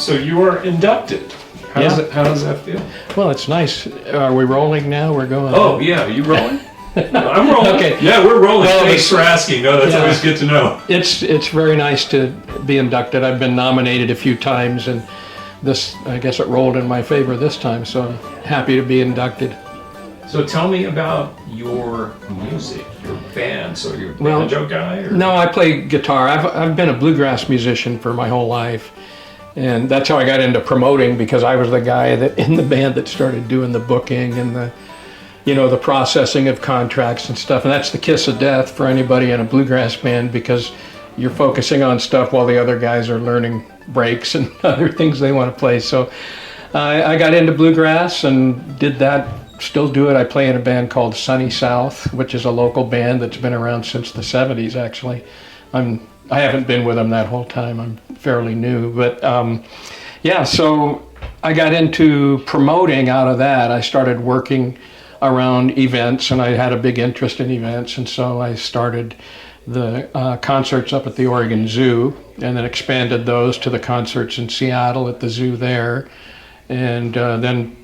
so you are inducted. How does that feel? Well, it's nice. Are we rolling now? We're going. Oh, yeah. Are you rolling? I'm rolling. Okay. Yeah, we're rolling. Well, thanks for asking. No, that's always good to know. It's very nice to be inducted. I've been nominated a few times, and this, I guess it rolled in my favor this time, so I'm happy to be inducted. So tell me about your music, your band. So you're a banjo guy? Or? No, I play guitar. I've been a bluegrass musician for my whole life. And that's how I got into promoting, because I was the guy that in the band that started doing the booking and the processing of contracts and stuff. And that's the kiss of death for anybody in a bluegrass band, because you're focusing on stuff while the other guys are learning breaks and other things they want to play. So I got into bluegrass and did that, still do it. I play in a band called Sunny South, which is a local band that's been around since the 70s, actually. I haven't been with them that whole time. I'm fairly new, but so I got into promoting out of that. I started working around events, and I had a big interest in events, and so I started the concerts up at the Oregon Zoo, and then expanded those to the concerts in Seattle at the zoo there, and then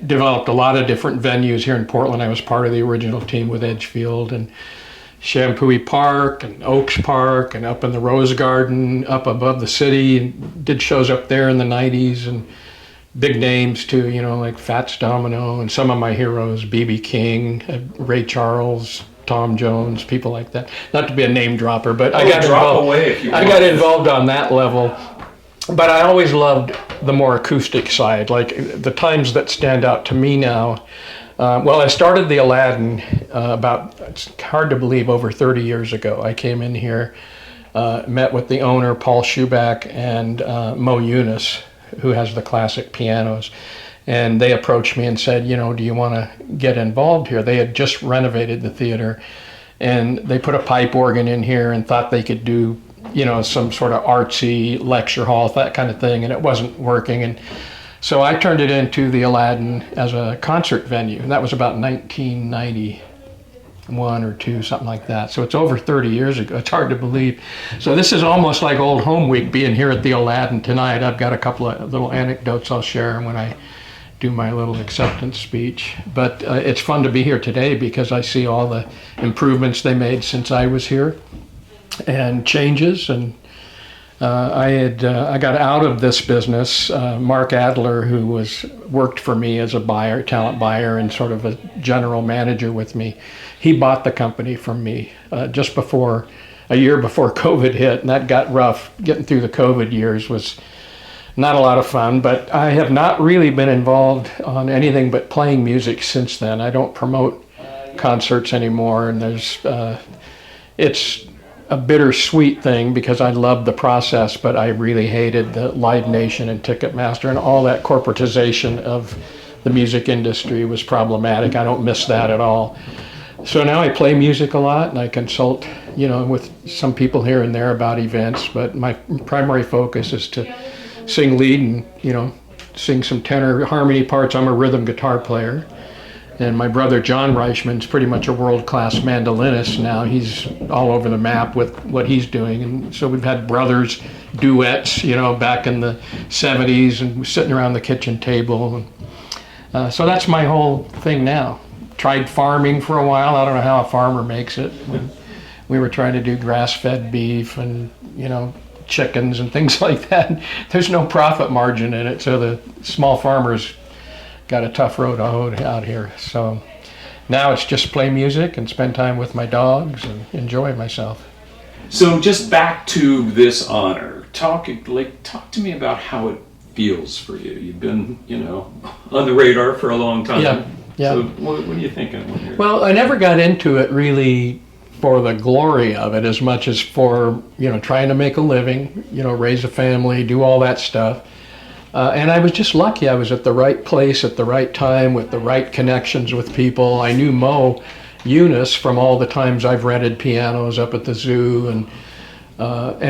developed a lot of different venues here in Portland. I was part of the original team with Edgefield and Shampooey Park and Oaks Park and up in the Rose Garden, up above the city. Did shows up there in the 90s, and big names too, like Fats Domino and some of my heroes, B.B. King, Ray Charles, Tom Jones, people like that. Not to be a name dropper, but I got involved on that level. But I always loved the more acoustic side, like the times that stand out to me now. I started the Aladdin it's hard to believe, over 30 years ago. I came in here, met with the owner, Paul Schuback, and Mo Eunice, who has the classic pianos. And they approached me and said, do you want to get involved here? They had just renovated the theater, and they put a pipe organ in here and thought they could do, some sort of artsy lecture hall, that kind of thing, and it wasn't working. And so I turned it into the Aladdin as a concert venue, and that was about 1991 or 2, something like that. So it's over 30 years ago. It's hard to believe. So this is almost like Old Home Week, being here at the Aladdin tonight. I've got a couple of little anecdotes I'll share when I do my little acceptance speech. But it's fun to be here today because I see all the improvements they made since I was here, and changes. And I got out of this business. Mark Adler, who worked for me as a talent buyer and sort of a general manager with me, he bought the company from me just a year before COVID hit, and that got rough. Getting through the COVID years was not a lot of fun, but I have not really been involved on anything but playing music since then. I don't promote concerts anymore, and it's a bittersweet thing because I loved the process, but I really hated the Live Nation and Ticketmaster, and all that corporatization of the music industry was problematic. I don't miss that at all. So now I play music a lot, and I consult, with some people here and there about events, but my primary focus is to sing lead and, sing some tenor harmony parts. I'm a rhythm guitar player. And my brother John Reischman's pretty much a world-class mandolinist now. He's all over the map with what he's doing. And so we've had brothers duets, back in the 70s, and we're sitting around the kitchen table. And, so that's my whole thing now. Tried farming for a while. I don't know how a farmer makes it. We were trying to do grass-fed beef and, chickens and things like that. There's no profit margin in it, so the small farmers got a tough road to hoe out here. So now it's just play music and spend time with my dogs and enjoy myself. So just back to this honor. Talk to me about how it feels for you. You've been, on the radar for a long time. Yeah. So what are you thinking? Well, I never got into it really for the glory of it as much as for, trying to make a living, raise a family, do all that stuff. And I was just lucky. I was at the right place at the right time with the right connections with people. I knew Mo Eunice from all the times I've rented pianos up at the zoo, and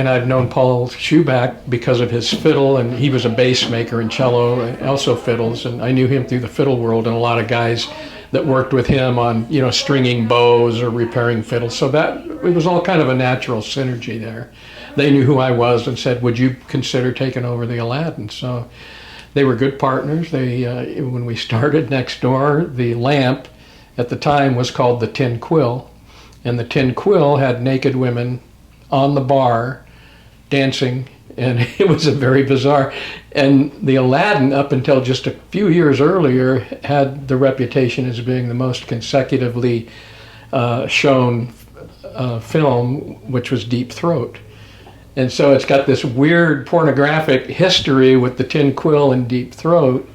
I've known Paul Schuback because of his fiddle, and he was a bass maker and cello and also fiddles, and I knew him through the fiddle world and a lot of guys that worked with him on, stringing bows or repairing fiddles. So that it was all kind of a natural synergy there. they knew who I was and said, would you consider taking over the Aladdin? So they were good partners. They, when we started next door, the lamp at the time was called the Tin Quill. And the Tin Quill had naked women on the bar dancing, and it was a very bizarre. And the Aladdin, up until just a few years earlier, had the reputation as being the most consecutively shown film, which was Deep Throat. And so it's got this weird pornographic history with the Tin Quill and Deep Throat.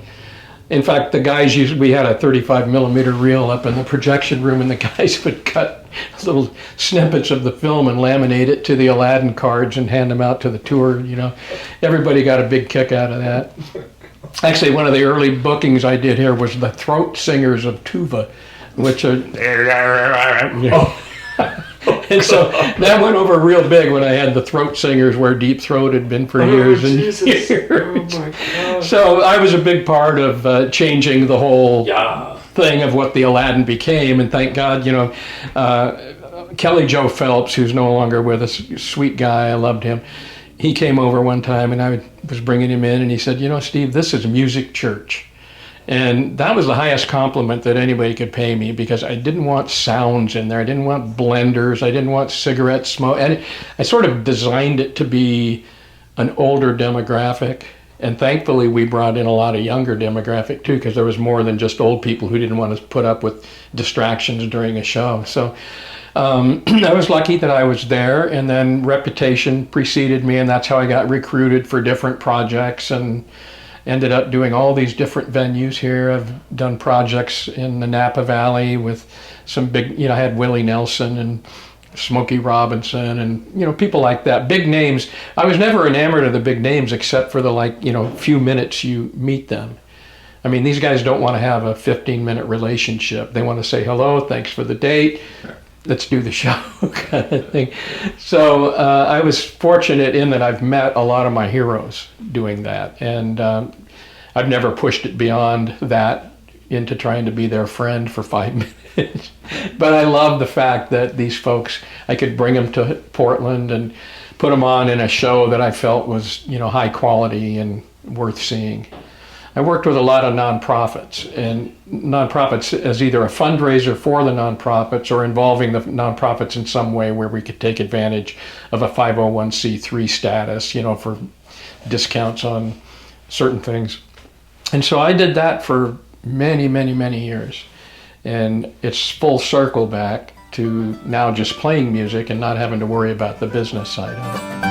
In fact, the guys we had a 35 millimeter reel up in the projection room, and the guys would cut little snippets of the film and laminate it to the Aladdin cards and hand them out to the tour. You know, everybody got a big kick out of that. Actually, one of the early bookings I did here was the Throat Singers of Tuva, which are... And so that went over real big when I had the Throat Singers, where Deep Throat had been for years and Jesus. years. Oh my God. So I was a big part of changing the whole thing of what the Aladdin became, and thank God, you know, Kelly Joe Phelps, who's no longer with us, sweet guy, I loved him. He came over one time, and I was bringing him in, and he said, you know, Steve, this is music church. And that was the highest compliment that anybody could pay me, because I didn't want sounds in there. I didn't want blenders. I didn't want cigarette smoke. And I sort of designed it to be an older demographic. And thankfully, we brought in a lot of younger demographic too, because there was more than just old people who didn't want to put up with distractions during a show. So I was lucky that I was there, and then reputation preceded me, and that's how I got recruited for different projects and ended up doing all these different venues here. I've done projects in the Napa Valley with some big, you know, I had Willie Nelson and Smokey Robinson and, you know, people like that, big names. I was never enamored of the big names except for the, like, you know, few minutes you meet them. I mean, these guys don't want to have a 15-minute relationship. They want to say hello, thanks for the date, let's do the show kind of thing. So I was fortunate in that I've met a lot of my heroes doing that. And I've never pushed it beyond that into trying to be their friend for 5 minutes. But I love the fact that these folks, I could bring them to Portland and put them on in a show that I felt was, you know, high quality and worth seeing. I worked with a lot of nonprofits, and nonprofits as either a fundraiser for the nonprofits or involving the nonprofits in some way where we could take advantage of a 501c3 status, you know, for discounts on certain things. And so I did that for many, many, many years. And it's full circle back to now just playing music and not having to worry about the business side of it.